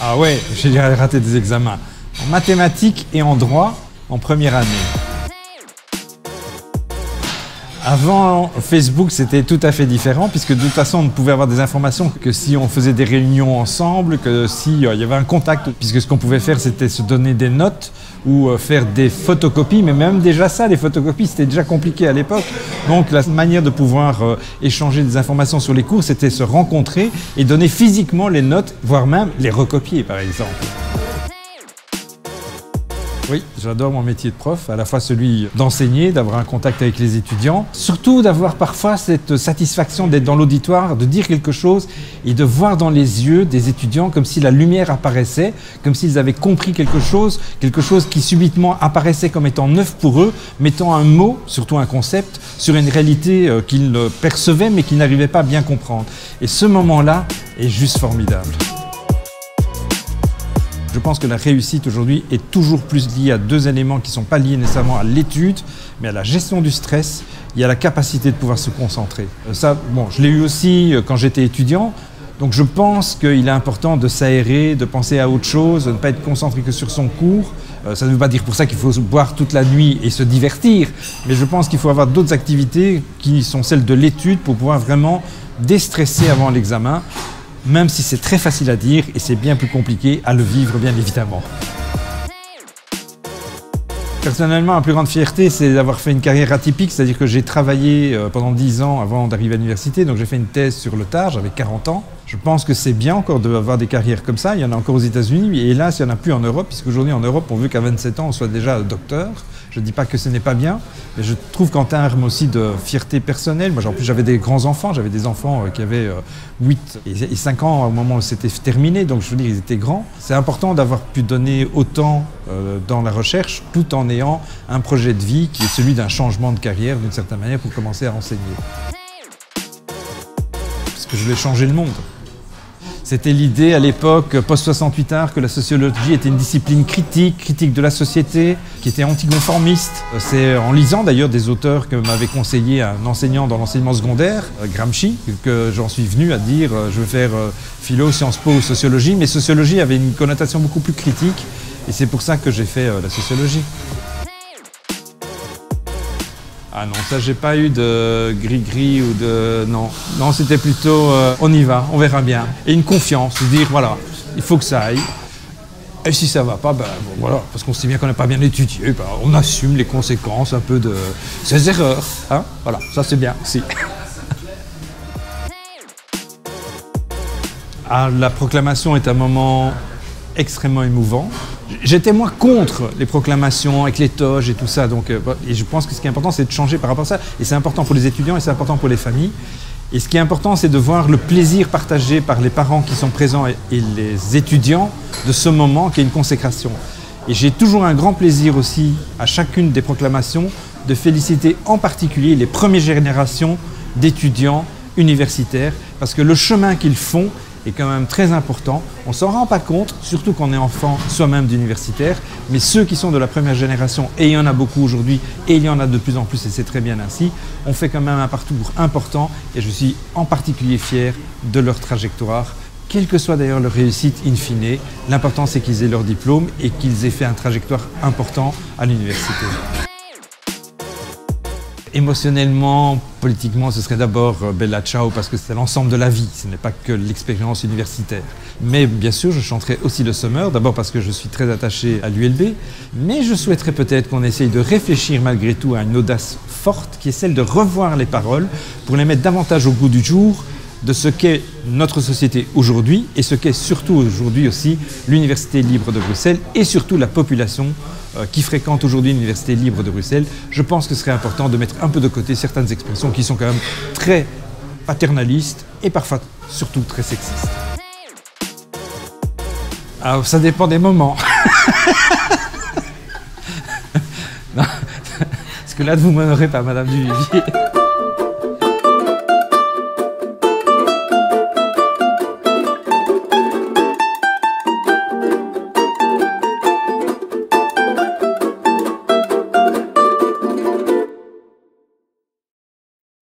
Ah ouais, j'ai raté des examens. En mathématiques et en droit, en première année. Avant Facebook, c'était tout à fait différent, puisque de toute façon, on ne pouvait avoir des informations que si on faisait des réunions ensemble, que s'il y avait un contact, puisque ce qu'on pouvait faire, c'était se donner des notes ou faire des photocopies, mais même déjà ça, les photocopies, c'était déjà compliqué à l'époque. Donc la manière de pouvoir échanger des informations sur les cours, c'était se rencontrer et donner physiquement les notes, voire même les recopier, par exemple. Oui, j'adore mon métier de prof, à la fois celui d'enseigner, d'avoir un contact avec les étudiants, surtout d'avoir parfois cette satisfaction d'être dans l'auditoire, de dire quelque chose et de voir dans les yeux des étudiants comme si la lumière apparaissait, comme s'ils avaient compris quelque chose qui subitement apparaissait comme étant neuf pour eux, mettant un mot, surtout un concept, sur une réalité qu'ils percevaient mais qu'ils n'arrivaient pas à bien comprendre. Et ce moment-là est juste formidable. Je pense que la réussite aujourd'hui est toujours plus liée à deux éléments qui ne sont pas liés nécessairement à l'étude, mais à la gestion du stress et à la capacité de pouvoir se concentrer. Ça, bon, je l'ai eu aussi quand j'étais étudiant, donc je pense qu'il est important de s'aérer, de penser à autre chose, de ne pas être concentré que sur son cours. Ça ne veut pas dire pour ça qu'il faut boire toute la nuit et se divertir, mais je pense qu'il faut avoir d'autres activités qui sont celles de l'étude pour pouvoir vraiment déstresser avant l'examen. Même si c'est très facile à dire et c'est bien plus compliqué à le vivre, bien évidemment. Personnellement, ma plus grande fierté, c'est d'avoir fait une carrière atypique, c'est-à-dire que j'ai travaillé pendant 10 ans avant d'arriver à l'université, donc j'ai fait une thèse sur le tard, j'avais 40 ans. Je pense que c'est bien encore d'avoir des carrières comme ça, il y en a encore aux États-Unis, mais hélas, il n'y en a plus en Europe, puisqu'aujourd'hui en Europe, on veut qu'à 27 ans, on soit déjà docteur. Je ne dis pas que ce n'est pas bien, mais je trouve qu'en termes aussi de fierté personnelle, moi en plus j'avais des grands-enfants, j'avais des enfants qui avaient 8 et 5 ans au moment où c'était terminé, donc je veux dire, ils étaient grands. C'est important d'avoir pu donner autant dans la recherche, tout en ayant un projet de vie qui est celui d'un changement de carrière d'une certaine manière pour commencer à enseigner. Parce que je voulais changer le monde. C'était l'idée à l'époque, post-68 art, que la sociologie était une discipline critique de la société, qui était anticonformiste. C'est en lisant d'ailleurs des auteurs que m'avait conseillé un enseignant dans l'enseignement secondaire, Gramsci, que j'en suis venu à dire je vais faire philo, Sciences Po ou sociologie, mais sociologie avait une connotation beaucoup plus critique et c'est pour ça que j'ai fait la sociologie. Ah non, ça j'ai pas eu de gris-gris ou de... Non, non, c'était plutôt on y va, on verra bien. Et une confiance, de dire voilà, il faut que ça aille. Et si ça va pas, ben bon, voilà, parce qu'on sait bien qu'on n'a pas bien étudié, ben, on assume les conséquences un peu de ces erreurs. Hein, voilà, ça c'est bien, si. Ah, la proclamation est un moment extrêmement émouvant. J'étais moins contre les proclamations avec les toges et tout ça, donc, et je pense que ce qui est important, c'est de changer par rapport à ça. Et c'est important pour les étudiants et c'est important pour les familles. Et ce qui est important, c'est de voir le plaisir partagé par les parents qui sont présents et les étudiants de ce moment qui est une consécration. Et j'ai toujours un grand plaisir aussi, à chacune des proclamations, de féliciter en particulier les premières générations d'étudiants universitaires, parce que le chemin qu'ils font est quand même très important. On ne s'en rend pas compte, surtout quand on est enfant soi-même d'universitaire, mais ceux qui sont de la première génération, et il y en a beaucoup aujourd'hui, et il y en a de plus en plus, et c'est très bien ainsi, on fait quand même un parcours important, et je suis en particulier fier de leur trajectoire, quelle que soit d'ailleurs leur réussite in fine. L'important c'est qu'ils aient leur diplôme et qu'ils aient fait un trajectoire important à l'université. Émotionnellement, politiquement, ce serait d'abord Bella Ciao parce que c'est l'ensemble de la vie, ce n'est pas que l'expérience universitaire. Mais bien sûr, je chanterai aussi le Summer, d'abord parce que je suis très attaché à l'ULB, mais je souhaiterais peut-être qu'on essaye de réfléchir malgré tout à une audace forte qui est celle de revoir les paroles pour les mettre davantage au goût du jour de ce qu'est notre société aujourd'hui et ce qu'est surtout aujourd'hui aussi l'Université libre de Bruxelles et surtout la population qui fréquente aujourd'hui l'Université libre de Bruxelles. Je pense que ce serait important de mettre un peu de côté certaines expressions qui sont quand même très paternalistes et parfois surtout très sexistes. Alors ça dépend des moments. Non, parce que là vous m'honorez pas, Madame Duvivier.